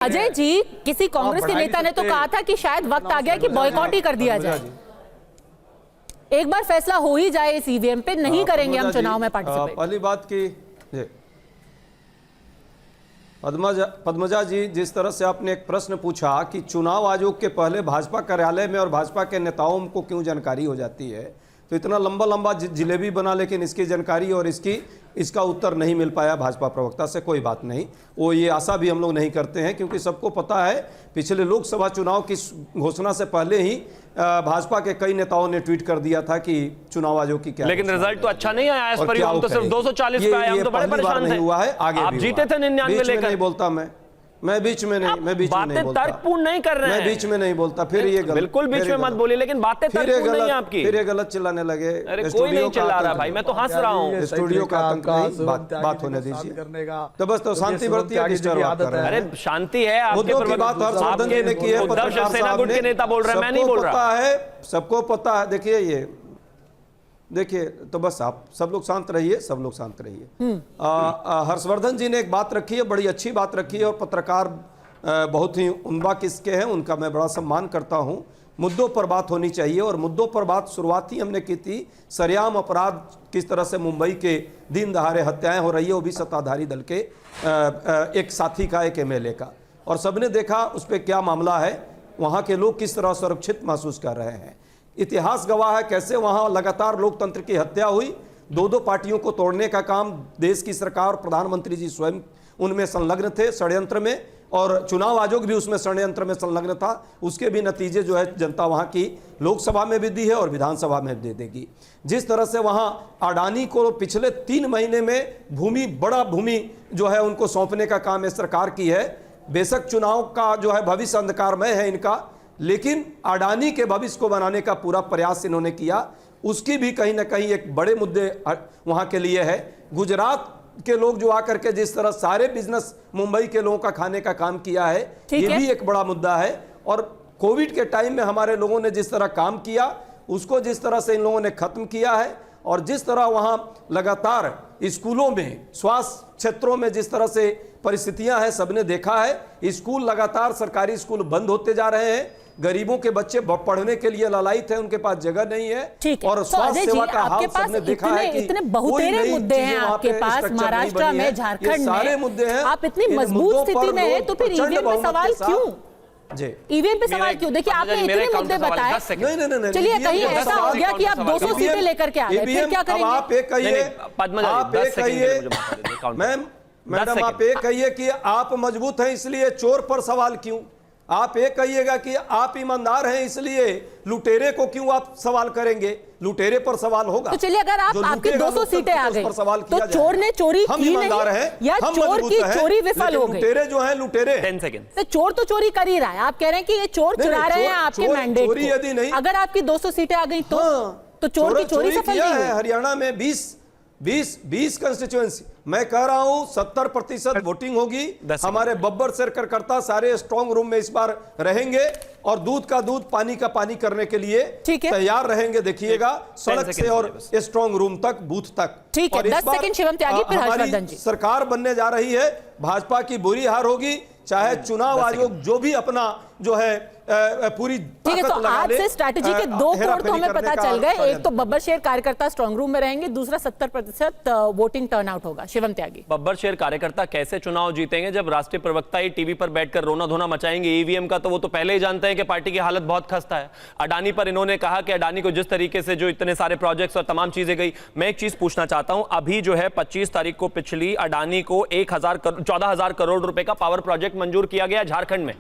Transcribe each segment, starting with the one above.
अजय जी, किसी कांग्रेस के नेता ने तो कहा था कि शायद वक्त आ गया कि बॉयकॉट ही कर दिया जाए। एक बार फैसला हो ही जाए इस ईवीएम पे, नहीं करेंगे हम चुनाव में पार्टिसिपेट। पहली बात की पद्मजा जी, जिस तरह से आपने एक प्रश्न पूछा कि चुनाव आयोग के पहले भाजपा कार्यालय में और भाजपा के नेताओं को क्यों जानकारी हो जाती है, तो इतना लंबा लंबा जिलेबी बना, लेकिन इसकी जानकारी और इसका उत्तर नहीं मिल पाया भाजपा प्रवक्ता से। कोई बात नहीं, वो ये आशा भी हम लोग नहीं करते हैं, क्योंकि सबको पता है पिछले लोकसभा चुनाव की घोषणा से पहले ही भाजपा के कई नेताओं ने ट्वीट कर दिया था कि चुनाव आयोग की क्या, लेकिन रिजल्ट तो अच्छा नहीं आया इस पर, हम तो सिर्फ 240 पे आए, हम तो बड़े परेशान थे। हुआ है, आगे आप जीते थे 99 लेकर। नहीं बोलता मैं बीच में नहीं, मैं बीच में नहीं बोलता, तर्कपूर्ण नहीं कर रहे हैं, मैं बीच में नहीं बोलता। फिर ये गलत, बिल्कुल बीच में मत बोलिए, लेकिन बातें तर्कपूर्ण नहीं है आपकी। फिर ये गलत चिल्लाने लगे। अरे कोई नहीं चिल्ला रहा भाई, मैं तो हंस रहा हूँ। स्टूडियो का आतंक नहीं, बात होने दीजिए। तो बस तो शांति बढ़ती है, अरे शांति है आपके बात हर्षवर्धन जी ने की है, उद्धव शिवसेना गुट के नेता बोल रहे हैं, मैं नहीं बोल रहा है, सबको पता है। देखिए तो बस आप सब लोग शांत रहिए, सब लोग शांत रहिए। हर्षवर्धन जी ने एक बात रखी है, बड़ी अच्छी बात रखी है, और पत्रकार बहुत ही उम्दा किस्म के हैं, उनका मैं बड़ा सम्मान करता हूं। मुद्दों पर बात होनी चाहिए, और मुद्दों पर बात शुरुआत ही हमने की थी, सरेआम अपराध किस तरह से मुंबई के दिन दहाड़े हत्याएं हो रही है, वो भी सत्ताधारी दल के एक साथी का, एक एमएलए का, और सबने देखा उस पर क्या मामला है, वहाँ के लोग किस तरह सुरक्षित महसूस कर रहे हैं। इतिहास गवाह है कैसे वहाँ लगातार लोकतंत्र की हत्या हुई। दो पार्टियों को तोड़ने का काम देश की सरकार और प्रधानमंत्री जी स्वयं उनमें संलग्न थे, षड्यंत्र में, और चुनाव आयोग भी उसमें षड्यंत्र में संलग्न था। उसके भी नतीजे जो है जनता वहाँ की लोकसभा में भी दी है और विधानसभा में भी दे देगी। जिस तरह से वहाँ अडानी को पिछले 3 महीने में बड़ा भूमि जो है उनको सौंपने का काम इस सरकार की है। बेशक चुनाव का जो है भविष्य अंधकारमय है इनका, लेकिन अडानी के भविष्य को बनाने का पूरा प्रयास इन्होंने किया। उसकी भी कहीं ना कहीं एक बड़े मुद्दे वहाँ के लिए है। गुजरात के लोग जो आकर के जिस तरह सारे बिजनेस मुंबई के लोगों का खाने का काम किया है, ये भी एक बड़ा मुद्दा है। और कोविड के टाइम में हमारे लोगों ने जिस तरह काम किया, उसको जिस तरह से इन लोगों ने खत्म किया है, और जिस तरह वहाँ लगातार स्कूलों में, स्वास्थ्य क्षेत्रों में जिस तरह से परिस्थितियां हैं, सबने देखा है। स्कूल लगातार, सरकारी स्कूल बंद होते जा रहे हैं, गरीबों के बच्चे पढ़ने के लिए लालायित हैं, उनके पास जगह नहीं है, और स्वास्थ्य सेवा का हाल सबने देखा है कि इतने बहुतेरे मुद्दे हैं आपके पास, महाराष्ट्र में, झारखंड सारे मुद्दे हैं। आप इतनी मजबूत स्थिति में है, तो फिर ईवीएम पे सवाल क्यों? ईवीएम पे सवाल क्यों? देखिए आपने इतने मुद्दे बताए, चलिए कहीं ऐसा हो गया कि आप 200 सीटें लेकर के आ गए, फिर क्या करेंगे? आप एक कहिए, मैडम आप एक कहिए कि आप मजबूत हैं इसलिए चोर पर सवाल क्यों? आप एक कहिएगा कि आप ईमानदार हैं इसलिए लुटेरे को क्यों आप सवाल करेंगे? लुटेरे पर सवाल होगा। तो चलिए, अगर आपकी 200 सीटें आ गई तो चोर ने चोरी की नहीं, या चोर की चोरी विफल हो गई? लुटेरे जो हैं, लुटेरे 10 सेकंड, तो चोर तो चोरी कर ही रहा है। आप कह रहे हैं कि ये चोर चुरा रहे हैं आपके मैंडेट को। यदि नहीं, अगर आपकी 200 सीटें आ गई तो चोर की चोरी सफल नहीं हुई। हरियाणा में 20 कंस्टिट्यूएंसी, मैं कह रहा हूं 70% वोटिंग होगी। हमारे बब्बर सर कार्यकर्ता सारे स्ट्रांग रूम में इस बार रहेंगे, और दूध का दूध, पानी का पानी करने के लिए तैयार रहेंगे। देखिएगा, सड़क से और स्ट्रांग रूम तक, बूथ तक। ठीक है, 10 सेकंड शिवम त्यागी, फिर हर्षवर्धन जी। सरकार बनने जा रही है, भाजपा की बुरी हार होगी, चाहे चुनाव आयोग जो भी अपना जो है पूरी ठीक है। तो आज से स्ट्रैटेजी के 2 कोड तो हमें पता चल गए। एक तो बब्बर शेर कार्यकर्ता स्ट्रांग रूम में रहेंगे, दूसरा 70% वोटिंग टर्नआउट होगा। शिवम त्यागी, बब्बर शेर कार्यकर्ता कैसे चुनाव जीतेंगे जब राष्ट्रीय प्रवक्ता ही टीवी पर बैठकर रोना धोना मचाएंगे? ईवीएम का तो वो तो पहले ही जानते हैं कि पार्टी की हालत बहुत खस्ता है। अडानी पर इन्होंने कहा कि अडानी को जिस तरीके से जो इतने सारे प्रोजेक्ट्स और तमाम चीजें गई। मैं एक चीज पूछना चाहता हूं, अभी जो है 25 तारीख को पिछली अडानी को 14,000 करोड़ रुपए का पावर प्रोजेक्ट मंजूर किया गया झारखंड में।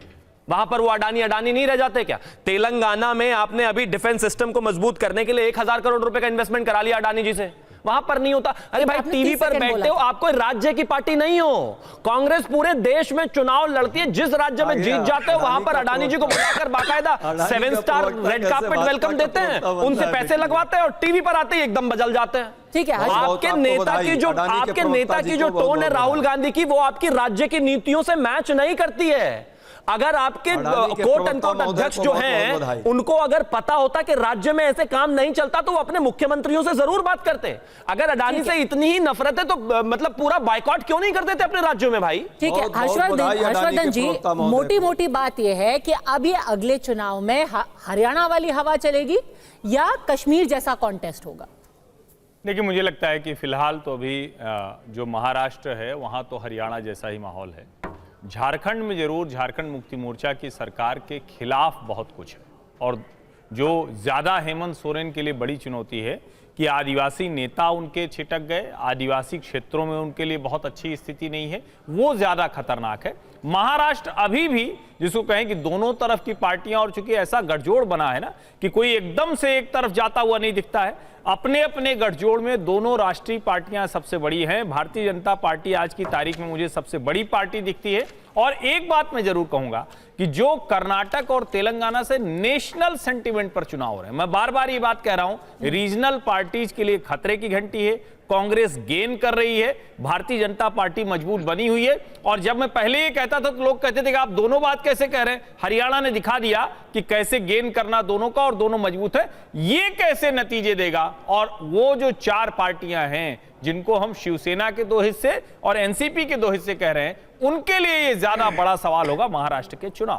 वहां पर वो अडानी नहीं रह जाते क्या? तेलंगाना में आपने अभी डिफेंस सिस्टम को मजबूत करने के लिए 1,000 करोड़ रुपए का इन्वेस्टमेंट करा लिया अडानी जी से, वहां पर नहीं होता। अरे भाई, टीवी पर बैठते हो, आप कोई राज्य की पार्टी नहीं हो। कांग्रेस पूरे देश में चुनाव लड़ती है, जिस राज्य में जीत जाते हो वहां पर अडानी जी को बुलाकर बाकायदा 7 स्टार रेड कार्पेट वेलकम देते हैं, उनसे पैसे लगवाते हैं, और टीवी पर आते ही एकदम बदल जाते हैं। ठीक है, आपके नेता की जो टोन है राहुल गांधी की, वो आपकी राज्य की नीतियों से मैच नहीं करती है। अगर आपके अडानी के कोट प्रवक्ता अनकोट महोदय अध्यक्ष को जो बहुत हैं बहुत बधाई। उनको अगर पता होता कि राज्य में ऐसे काम नहीं चलता तो वो अपने मुख्यमंत्रियों से जरूर बात करते। अगर अडानी से इतनी ही नफरत है तो मतलब पूरा बायकॉट क्यों नहीं कर देते अपने राज्यों में भाई? ठीक है बहुत बधाई अडानी हर्षवर्धन के जी, प्रवक्ता महोदय मोटी को। मोटी बात यह है कि अब ये अगले चुनाव में हरियाणा वाली हवा चलेगी या कश्मीर जैसा कॉन्टेस्ट होगा? देखिए, मुझे लगता है कि फिलहाल तो अभी जो महाराष्ट्र है वहाँ तो हरियाणा जैसा ही माहौल है। झारखंड में जरूर झारखंड मुक्ति मोर्चा की सरकार के खिलाफ बहुत कुछ है, और जो ज़्यादा हेमंत सोरेन के लिए बड़ी चुनौती है कि आदिवासी नेता उनके छिटक गए, आदिवासी क्षेत्रों में उनके लिए बहुत अच्छी स्थिति नहीं है, वो ज़्यादा खतरनाक है। महाराष्ट्र अभी भी जिसको कहें कि दोनों तरफ की पार्टियां, और चूंकि ऐसा गठजोड़ बना है ना कि कोई एकदम से एक तरफ जाता हुआ नहीं दिखता है, अपने अपने गठजोड़ में दोनों राष्ट्रीय पार्टियां सबसे बड़ी हैं। भारतीय जनता पार्टी आज की तारीख में मुझे सबसे बड़ी पार्टी दिखती है। और एक बात मैं जरूर कहूंगा कि जो कर्नाटक और तेलंगाना से नेशनल सेंटिमेंट पर चुनाव हो रहे हैं, मैं बार बार ये बात कह रहा हूं, रीजनल पार्टीज के लिए खतरे की घंटी है। कांग्रेस गेन कर रही है, भारतीय जनता पार्टी मजबूत बनी हुई है। और जब मैं पहले ये कहता था तो लोग कहते थे कि आप दोनों बात कैसे कह रहे हैं, हरियाणा ने दिखा दिया कि कैसे गेन करना दोनों का, और दोनों मजबूत है, ये कैसे नतीजे देगा। और वो जो 4 पार्टियां हैं जिनको हम शिवसेना के 2 हिस्से और एनसीपी के 2 हिस्से कह रहे हैं, उनके लिए ये ज्यादा बड़ा सवाल होगा महाराष्ट्र के चुनाव।